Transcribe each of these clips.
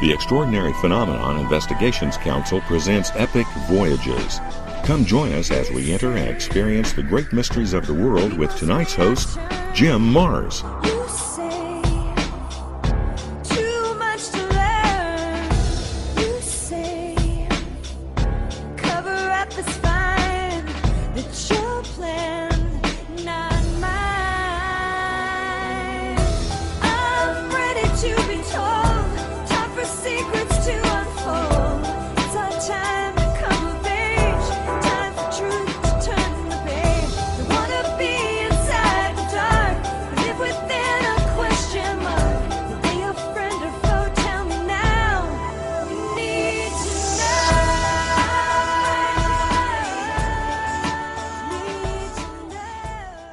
The Extraordinary Phenomenon Investigations Council presents Epic Voyages. Come join us as we enter and experience the great mysteries of the world with tonight's host, Jim Mars.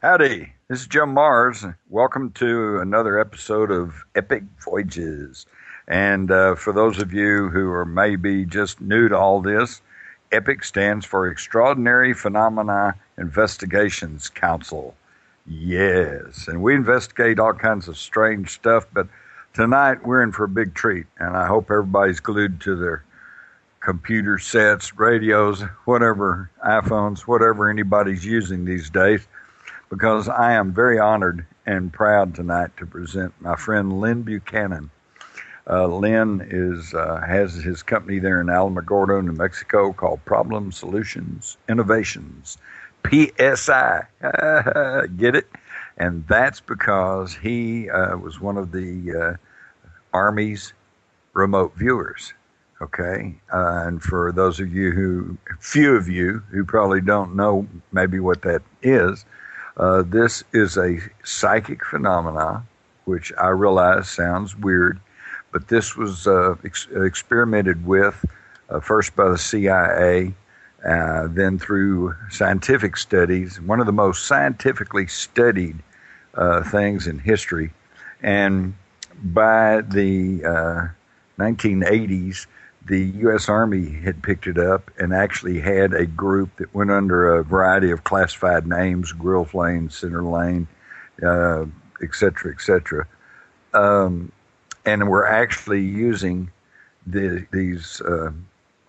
Howdy, this is Jim Mars. Welcome to another episode of Epic Voyages. And for those of you who are maybe just new to all this, EPIC stands for Extraordinary Phenomena Investigations Council. Yes, and we investigate all kinds of strange stuff, but tonight we're in for a big treat, and I hope everybody's glued to their computer sets, radios, whatever, iPhones, whatever anybody's using these days, because I am very honored and proud tonight to present my friend Lyn Buchanan. Lyn has his company there in Alamogordo, New Mexico, called Problem Solutions Innovations, PSI. Get it? And that's because he was one of the Army's remote viewers. Okay, and for those of you few of you who probably don't know maybe what that is, this is a psychic phenomena, which I realize sounds weird, but this was experimented with first by the CIA, then through scientific studies, one of the most scientifically studied things in history. And by the 1980s, the U.S. Army had picked it up and actually had a group that went under a variety of classified names, Grill Lane, Center Lane, et cetera, and we're actually using these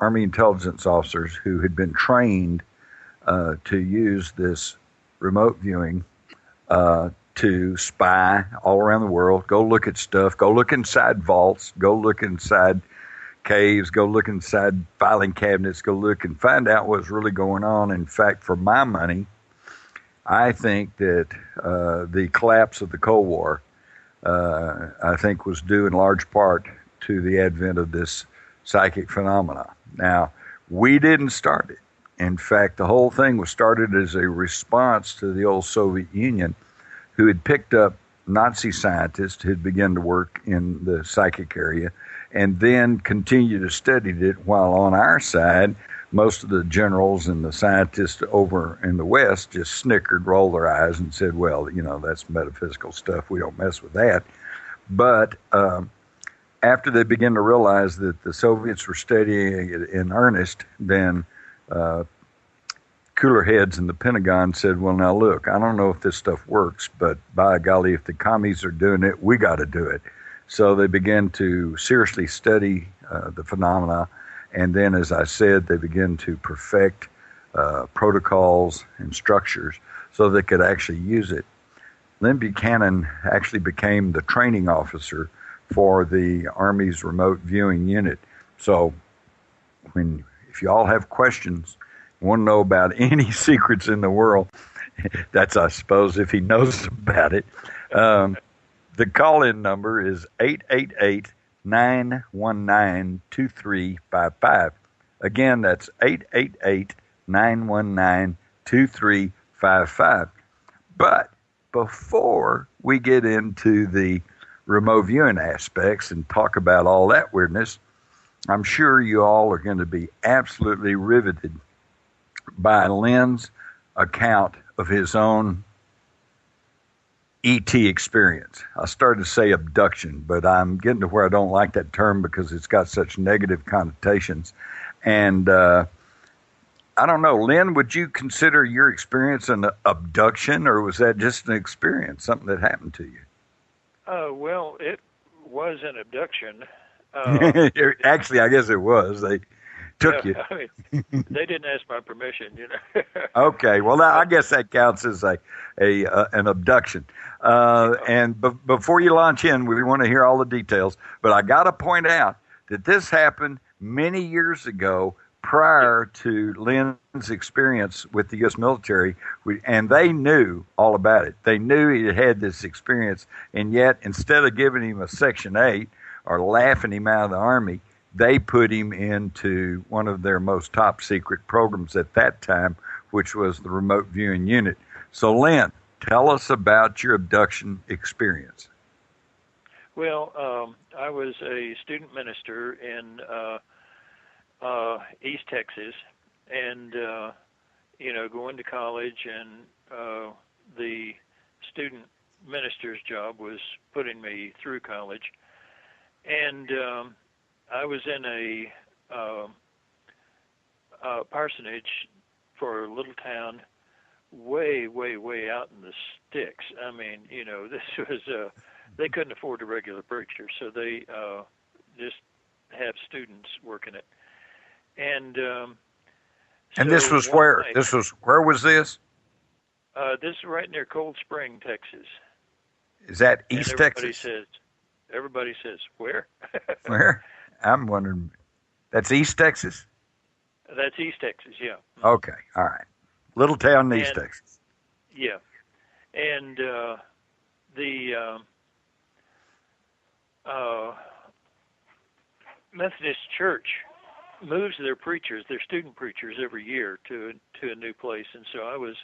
Army intelligence officers who had been trained to use this remote viewing to spy all around the world, go look at stuff, go look inside vaults, go look inside caves, go look inside filing cabinets, go look and find out what's really going on. In fact, for my money, I think that the collapse of the Cold War, I think, was due in large part to the advent of this psychic phenomena. Now, we didn't start it. In fact, the whole thing was started as a response to the old Soviet Union, who had picked up Nazi scientists who had begun to work in the psychic area, and then continue to study it, while on our side, most of the generals and the scientists over in the West just snickered, rolled their eyes, and said, well, you know, that's metaphysical stuff. We don't mess with that. But after they began to realize that the Soviets were studying it in earnest, then cooler heads in the Pentagon said, well, now look, I don't know if this stuff works, but by golly, if the commies are doing it, we got to do it. So they began to seriously study the phenomena, and then, as I said, they began to perfect protocols and structures so they could actually use it. Lyn Buchanan actually became the training officer for the Army's remote viewing unit. So if you all have questions, want to know about any secrets in the world, that's, I suppose, if he knows about it. The call-in number is 888-919-2355. Again, that's 888-919-2355. But before we get into the remote viewing aspects and talk about all that weirdness, I'm sure you all are going to be absolutely riveted by Lyn's account of his own ET experience. I started to say abduction, but I'm getting to where I don't like that term because it's got such negative connotations. And I don't know, Lyn, would you consider your experience an abduction, or was that just an experience, something that happened to you? Well, it was an abduction. Uh, Actually, I guess it was. They yeah, took you. I mean, they didn't ask my permission, you know. Okay, well, I But guess that counts as a an abduction. yeah, And before you launch in, we want to hear all the details. But I got to point out that this happened many years ago, yeah, prior to Lyn's experience with the U.S. military, and they knew all about it. They knew he had this experience, and yet instead of giving him a Section 8 or laughing him out of the Army, they put him into one of their most top secret programs at that time, which was the remote viewing unit. So, Lyn, tell us about your abduction experience. well, I was a student minister in East Texas, and going to college, and the student minister's job was putting me through college, and I was in uh, a parsonage for a little town way, way, way out in the sticks. I mean, this was they couldn't afford a regular preacher, so they just have students working it. And And this so was one where? night, Where was this? this is right near Cold Spring, Texas, Is that and East Texas? everybody says, where? Where? I'm wondering. That's East Texas? That's East Texas, yeah. Okay, all right. Little town in East And Texas. yeah, and the uh, Methodist Church moves their preachers, their student preachers, every year to a new place, and so I was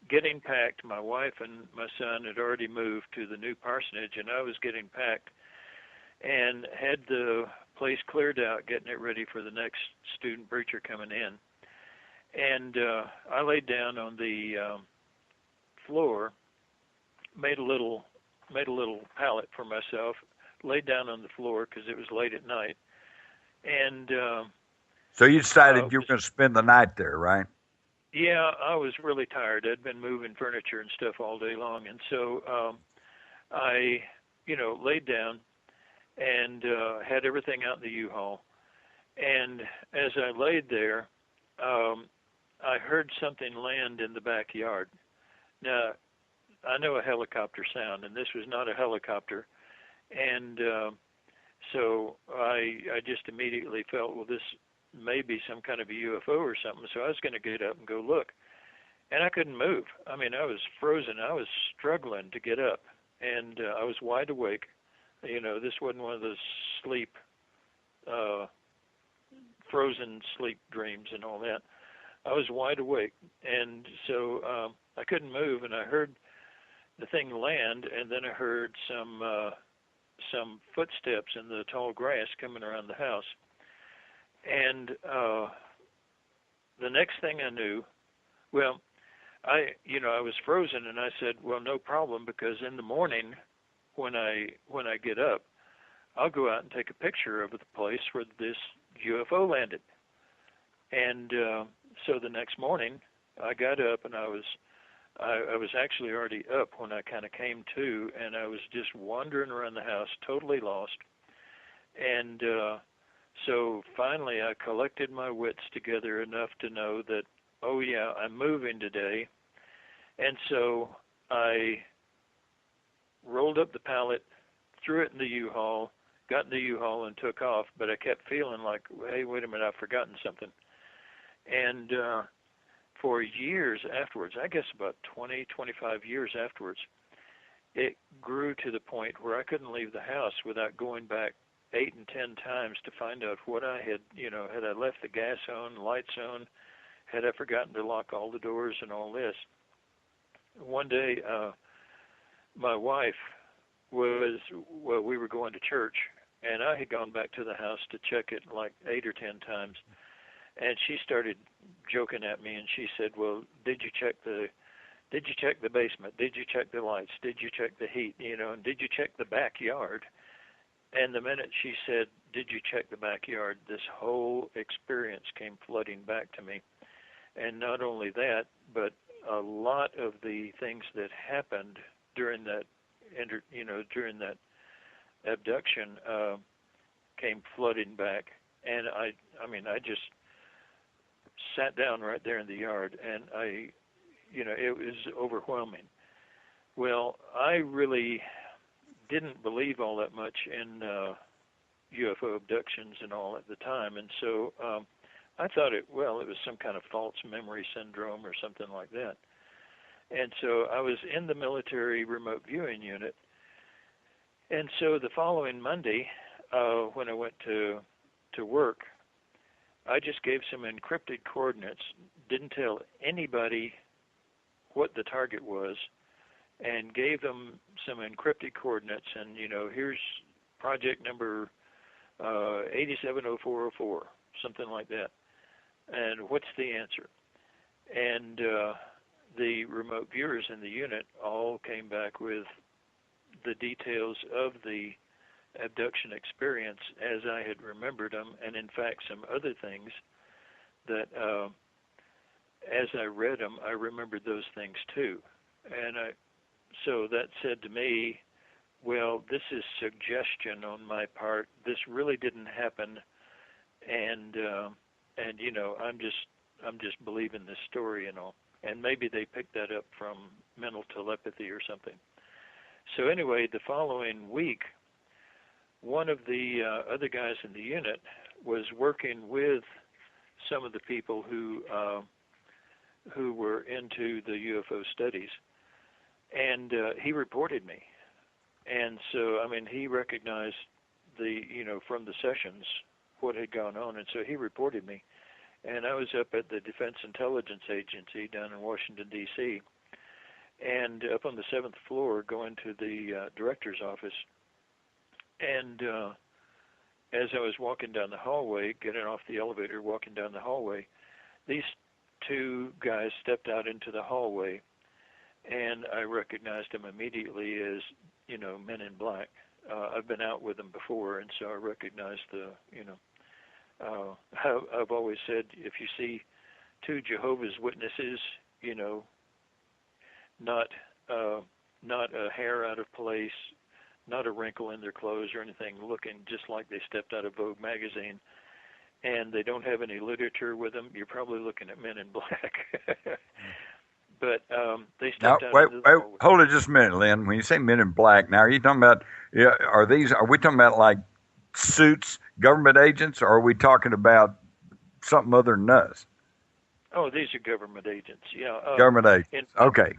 getting packed. My wife and my son had already moved to the new parsonage, and I was getting packed and had the place cleared out, getting it ready for the next student preacher coming in. And I laid down on the floor, made a little pallet for myself, laid down on the floor because it was late at night, and So you decided you were was, going to spend the night there, right? yeah, I was really tired. I'd been moving furniture and stuff all day long, and so I, laid down and had everything out in the U-Haul. And as I laid there, I heard something land in the backyard. Now, I know a helicopter sound, and this was not a helicopter. And so I just immediately felt, well, this may be some kind of a UFO or something. So I was going to get up and go look. And I couldn't move. I mean, I was frozen. I was struggling to get up. And I was wide awake. This wasn't one of those uh, frozen sleep dreams and all that. I was wide awake. And so I couldn't move. And I heard the thing land, and then I heard some footsteps in the tall grass coming around the house. And the next thing I knew, well, I was frozen, and I said, well, no problem, because in the morning when I get up, I'll go out and take a picture of the place where this UFO landed. And so the next morning, I got up, and I was actually already up when I kind of came to, and I was just wandering around the house, totally lost. And so finally I collected my wits together enough to know that, oh yeah, I'm moving today. And so I rolled up the pallet, threw it in the U-Haul, got in the U-Haul and took off, but I kept feeling like, hey, wait a minute, I've forgotten something. And for years afterwards, I guess about 20, 25 years afterwards, it grew to the point where I couldn't leave the house without going back 8 and 10 times to find out what I had, had I left the gas on, lights on, had I forgotten to lock all the doors and all this. One day, my wife we were going to church, and I had gone back to the house to check it like 8 or 10 times. And she started joking at me, and she said, well, did you check the basement? Did you check the lights? Did you check the heat? And did you check the backyard? And the minute she said, did you check the backyard, this whole experience came flooding back to me. And not only that, but a lot of the things that happened during that, during that abduction, came flooding back, and I just sat down right there in the yard, and it was overwhelming. Well, I really didn't believe all that much in UFO abductions and all at the time, and so I thought it was some kind of false memory syndrome or something like that. And so I was in the military remote viewing unit, and so the following Monday, when I went to work, I just gave some encrypted coordinates, didn't tell anybody what the target was, and gave them some encrypted coordinates, and here's project number 870404, something like that, and what's the answer? And the remote viewers in the unit all came back with the details of the abduction experience as I had remembered them, and in fact some other things that as I read them, I remembered those things too. And so that said to me, well, this is suggestion on my part. This really didn't happen, and I'm just believing this story and all. And maybe they picked that up from mental telepathy or something. So anyway, the following week, one of the other guys in the unit was working with some of the people who were into the UFO studies, and he reported me. And so, he recognized from the sessions what had gone on, and so he reported me. And I was up at the Defense Intelligence Agency down in Washington, D.C., and up on the 7th floor going to the director's office. And as I was walking down the hallway, getting off the elevator, walking down the hallway, these two guys stepped out into the hallway, and I recognized them immediately as, Men in Black. I've been out with them before, and so I recognized I've always said, if you see two Jehovah's Witnesses, not a hair out of place, not a wrinkle in their clothes or anything, looking just like they stepped out of Vogue magazine, and they don't have any literature with them, you're probably looking at Men in Black. But they stepped out. Wait, hold it just a minute, Lyn. When you say Men in Black, now are you talking about? Are we talking about like suits, government agents, or are we talking about something other than us? Oh, these are government agents. Yeah. Government agents. Okay.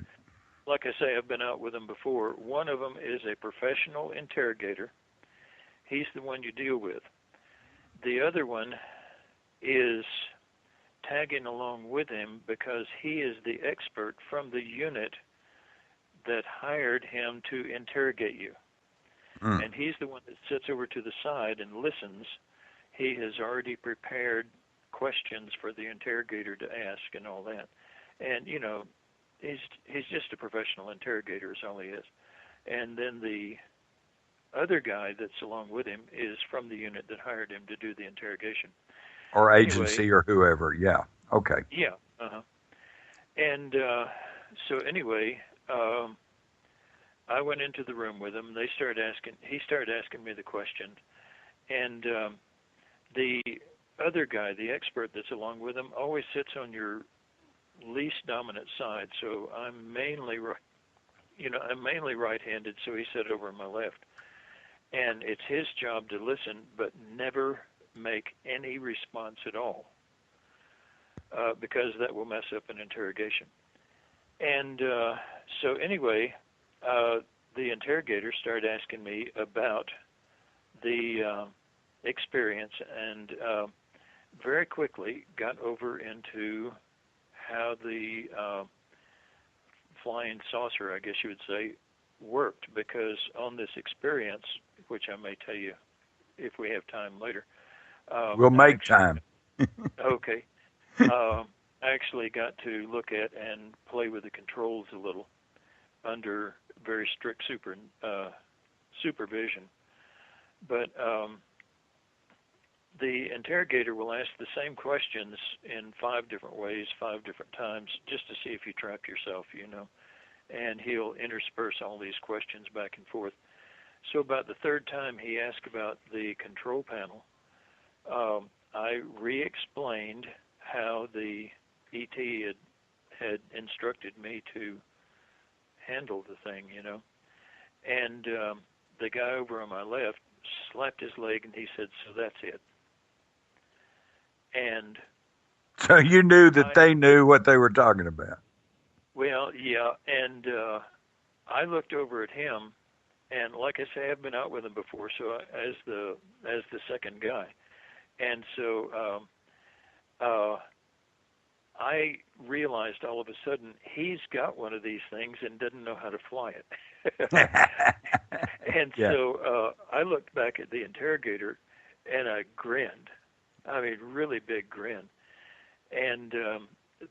Like I say, I've been out with them before. One of them is a professional interrogator. He's the one you deal with. The other one is tagging along with him because he is the expert from the unit that hired him to interrogate you. And he's the one that sits over to the side and listens. He has already prepared questions for the interrogator to ask and all that. And, he's just a professional interrogator is all he is. And then the other guy that's along with him is from the unit that hired him to do the interrogation. Or agency or whoever, yeah. Okay. Yeah. And so anyway, I went into the room with him. He started asking me the question. And the other guy, the expert that's along with him, always sits on your least dominant side. So I'm mainly right-handed, so he sat over on my left. And it's his job to listen, but never make any response at all, because that will mess up an interrogation. And so anyway, the interrogator started asking me about the experience, and very quickly got over into how the flying saucer, I guess you would say, worked, because on this experience, which I may tell you if we have time later. We'll make time. Okay. I actually got to look at and play with the controls a little under very strict supervision. But the interrogator will ask the same questions in 5 different ways, 5 different times, just to see if you trap yourself, And he'll intersperse all these questions back and forth. So about the third time he asked about the control panel, I re-explained how the ET had instructed me to handle the thing, And the guy over on my left slapped his leg and he said, "So that's it." And so you knew that they knew what they were talking about. Well, yeah, and I looked over at him, and like I say, I've been out with him before, so as the second guy, and so I realized all of a sudden he's got one of these things and doesn't know how to fly it. And so I looked back at the interrogator and I grinned. I mean, really big grin. And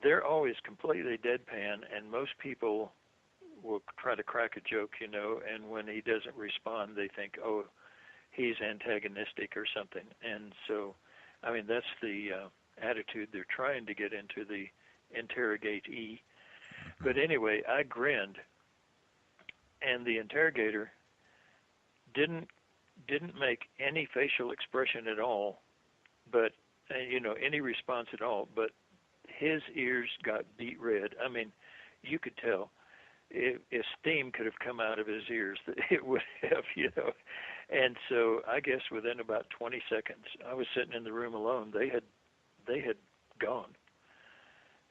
they're always completely deadpan, and most people will try to crack a joke, and when he doesn't respond, they think, oh, he's antagonistic or something. And so, I mean, that's the attitude they're trying to get into the interrogatee. But anyway, I grinned, and the interrogator didn't make any facial expression at all, but any response at all. But his ears got beet red. I mean, you could tell if steam could have come out of his ears, that it would have, And so I guess within about 20 seconds, I was sitting in the room alone. They had gone.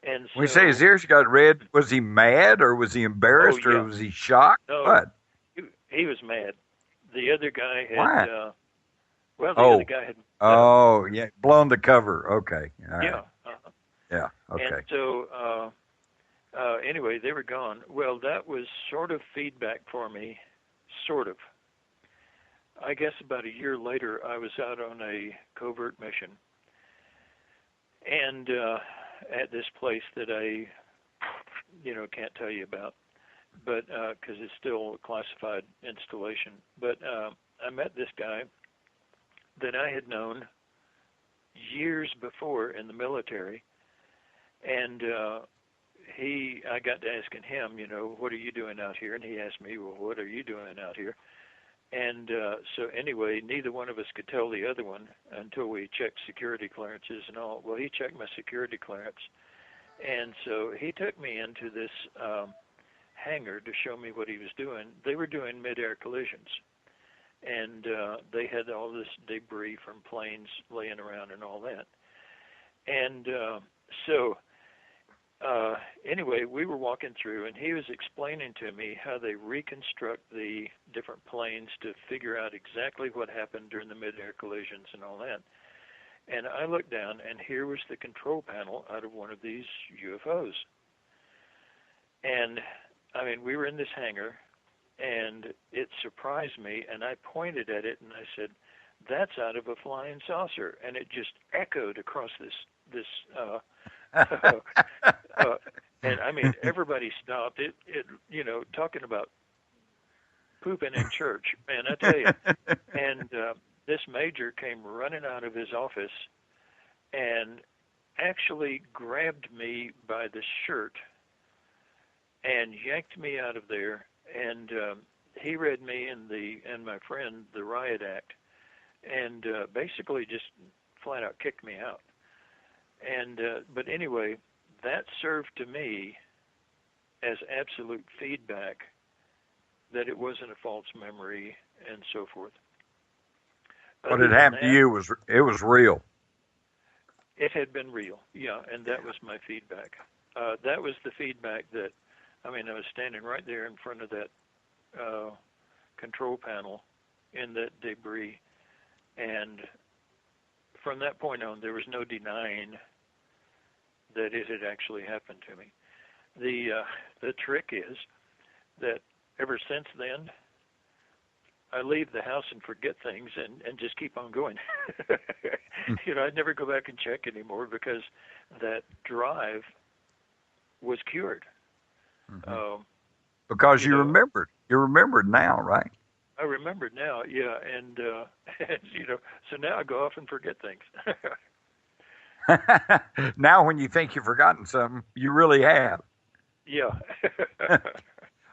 And so, when you say his ears got red, was he mad or was he embarrassed or was he shocked? No, what? He was mad. The other guy had. Why? Other guy had. Yeah, blown the cover. Okay. All right. Yeah. Yeah. Okay. And so anyway, they were gone. Well, that was sort of feedback for me, sort of. I guess about a year later, I was out on a covert mission, and at this place that I, can't tell you about, but because it's still a classified installation. But I met this guy that I had known years before in the military, and I got to asking him, what are you doing out here? And he asked me, well, what are you doing out here? And so anyway, neither one of us could tell the other one until we checked security clearances and all. Well, he checked my security clearance, and so he took me into this hangar to show me what he was doing. They were doing mid-air collisions, and they had all this debris from planes laying around and all that. And so anyway, we were walking through, and he was explaining to me how they reconstruct the different planes to figure out exactly what happened during the mid-air collisions and all that. And I looked down, and here was the control panel out of one of these UFOs. And, I mean, we were in this hangar, and it surprised me, and I pointed at it, and I said, that's out of a flying saucer. And it just echoed across this and I mean, everybody stopped. It talking about pooping in church, man, I tell you. And this major came running out of his office and actually grabbed me by the shirt and yanked me out of there. And he read me and my friend the riot act, and basically just flat out kicked me out. And but anyway, that served to me as absolute feedback that it wasn't a false memory and so forth. What had happened to you was real. It had been real, yeah, and that was my feedback. That was the feedback that, I mean, I was standing right there in front of that control panel in that debris, and from that point on, there was no denying that it had actually happened to me. The trick is that ever since then, I leave the house and forget things and just keep on going. I'd never go back and check anymore because that drive was cured. Mm-hmm. Because you remembered. You remembered now, right? I remembered now, yeah, and so now I go off and forget things. Now when you think you've forgotten something, you really have. Yeah.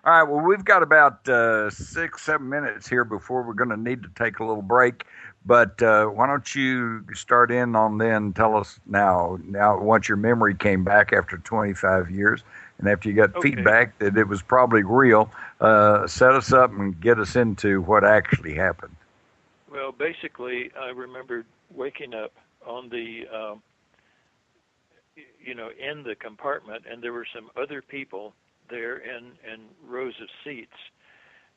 All right, well, we've got about 6, 7 minutes here before we're going to need to take a little break. But why don't you start in on then? Tell us now once your memory came back after 25 years and after you got Okay. feedback that it was probably real, set us up and get us into what actually happened. Well, basically, I remember waking up on the, in the compartment, and there were some other people there in rows of seats.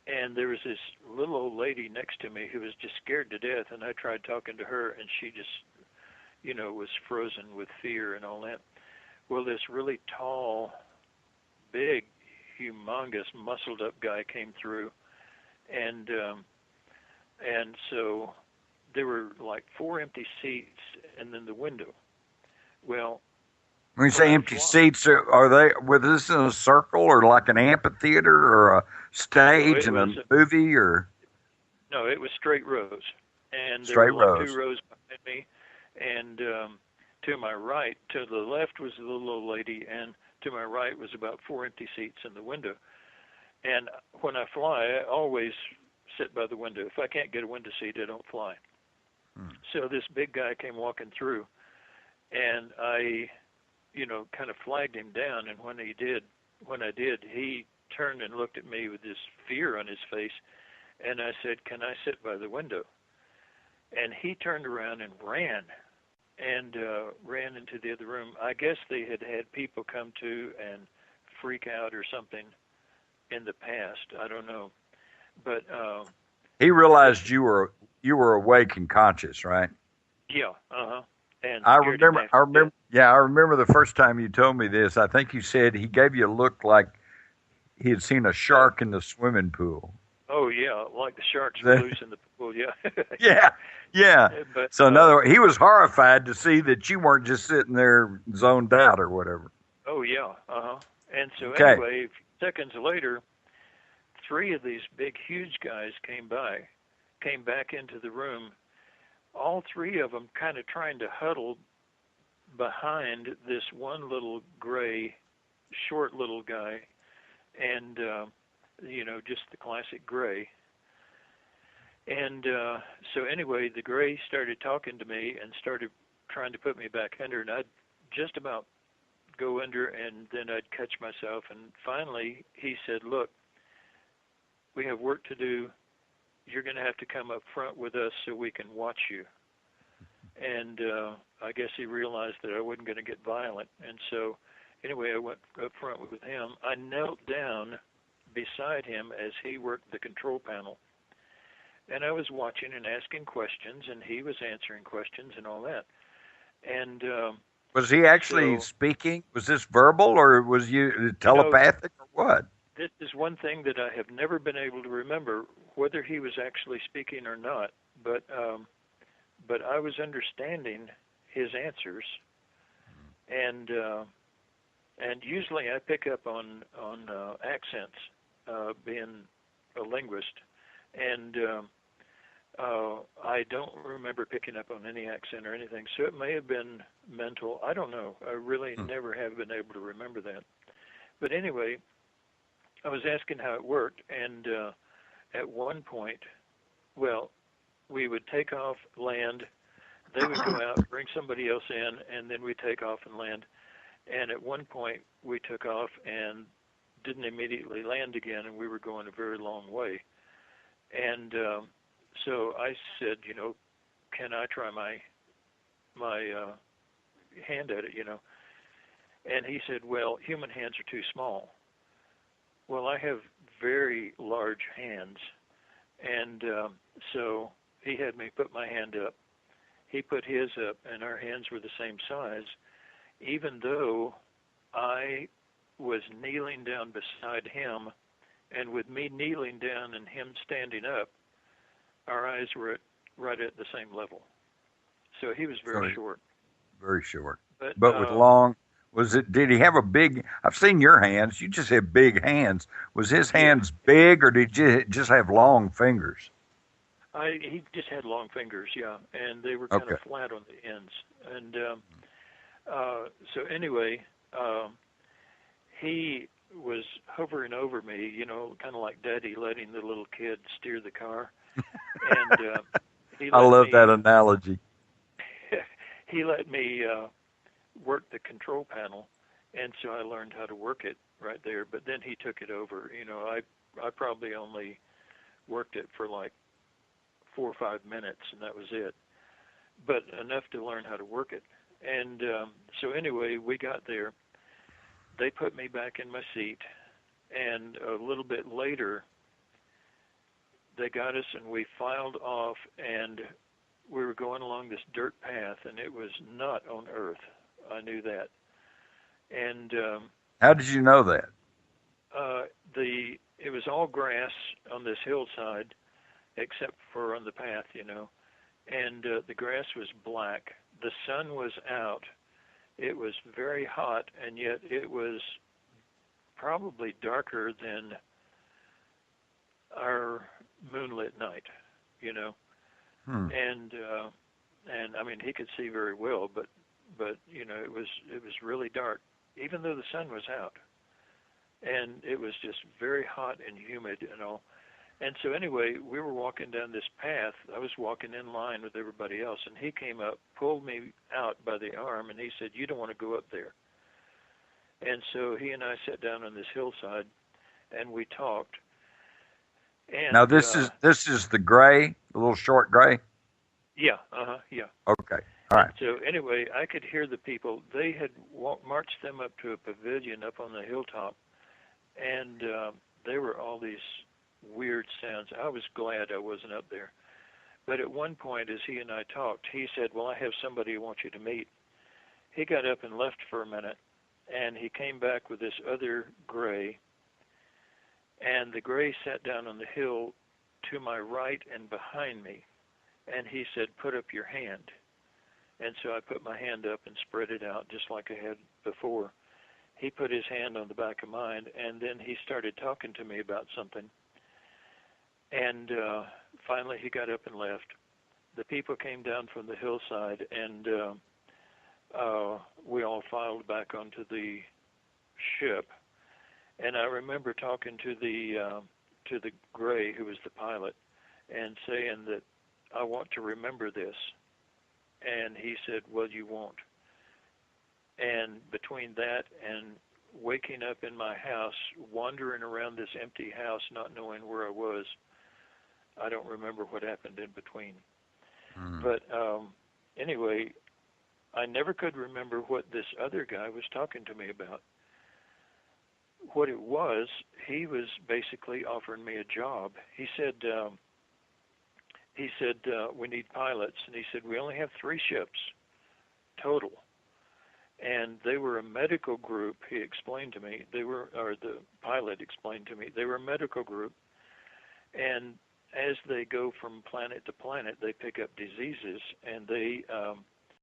And there was this little old lady next to me who was just scared to death, and I tried talking to her, and she just, was frozen with fear and all that. Well, this really tall, big, humongous, muscled-up guy came through, and so there were like 4 empty seats, and then the window. Well, when you say empty seats, are they, was this in a circle or like an amphitheater or a stage in a movie or? No, it was straight rows. And straight there were like rows. 2 rows behind me. And to my right, to the left was the little old lady, and to my right was about 4 empty seats in the window. And when I fly, I always sit by the window. If I can't get a window seat, I don't fly. So this big guy came walking through, and I kind of flagged him down, and when I did, he turned and looked at me with this fear on his face, and I said, "Can I sit by the window?" And he turned around and ran into the other room. I guess they had people come to and freak out or something in the past. I don't know, but he realized you were awake and conscious, right? Yeah, uh-huh. And I remember the first time you told me this. I think you said he gave you a look like he had seen a shark in the swimming pool. Oh yeah, like the sharks were loose in the pool. Yeah. yeah. But, so he was horrified to see that you weren't just sitting there zoned out or whatever. Oh yeah, uh-huh. And so okay. Anyway, seconds later, 3 of these big, huge guys came back into the room. All 3 of them kind of trying to huddle behind this one little gray, short little guy, and just the classic gray. And so anyway, the gray started talking to me and started trying to put me back under, and I'd just about go under, and then I'd catch myself. And finally, he said, "Look, we have work to do. You're going to have to come up front with us so we can watch you." And I guess he realized that I wasn't going to get violent. And so anyway, I went up front with him. I knelt down beside him as he worked the control panel. And I was watching and asking questions, and he was answering questions and all that. And was he actually speaking? Was this verbal, or was you telepathic, or what? This is one thing that I have never been able to remember, whether he was actually speaking or not. But I was understanding his answers, and usually I pick up on accents, being a linguist, and I don't remember picking up on any accent or anything. So it may have been mental. I don't know. I really never have been able to remember that. But anyway, I was asking how it worked, and at one point, we would take off, land, they would go out, bring somebody else in, and then we'd take off and land. And at one point, we took off and didn't immediately land again, and we were going a very long way. And so I said, can I try my hand at it, And he said, well, human hands are too small. Well, I have very large hands, and so he had me put my hand up. He put his up, and our hands were the same size, even though I was kneeling down beside him, and with me kneeling down and him standing up, our eyes were right at the same level. So he was very short. Very short. But with long... Did he have a big, I've seen your hands, you just have big hands. Was his hands big, or did you just have long fingers? He just had long fingers, yeah, and they were kind of flat on the ends. And so anyway, was hovering over me, kind of like Daddy letting the little kid steer the car. And I love that analogy. He let me work the control panel, and so I learned how to work it right there. But then he took it over. I probably only worked it for like 4 or 5 minutes, and that was it. But enough to learn how to work it. And so anyway, we got there. They put me back in my seat, and a little bit later, they got us, and we filed off, and we were going along this dirt path, and it was not on Earth. I knew that. And how did you know that? It was all grass on this hillside, except for on the path, and the grass was black. The sun was out. It was very hot, and yet it was probably darker than our moonlit night, And I mean, he could see very well, but it was really dark, even though the sun was out, and it was just very hot and humid and all. And so anyway, we were walking down this path. I was walking in line with everybody else, and he came up, pulled me out by the arm, and he said, "You don't want to go up there." And so he and I sat down on this hillside, and we talked. And now this is the gray, the little short gray. Yeah. Yeah. Okay. All right. And so anyway, I could hear the people. They had marched them up to a pavilion up on the hilltop, and there were all these weird sounds. I was glad I wasn't up there. But at one point, as he and I talked, he said, "Well, I have somebody I want you to meet." He got up and left for a minute, and he came back with this other gray, and the gray sat down on the hill to my right and behind me, and he said, "Put up your hand." And so I put my hand up and spread it out just like I had before. He put his hand on the back of mine, and then he started talking to me about something. And finally he got up and left. The people came down from the hillside, and we all filed back onto the ship. And I remember talking to the gray, who was the pilot, and saying that I want to remember this. And he said, "Well, you won't." And between that and waking up in my house, wandering around this empty house, not knowing where I was, I don't remember what happened in between. But anyway, I never could remember what this other guy was talking to me about. What it was, he was basically offering me a job. He said, "We need pilots." And he said, "We only have 3 ships total." And they were a medical group, he explained to me. The pilot explained to me, they were a medical group. And as they go from planet to planet, they pick up diseases, and they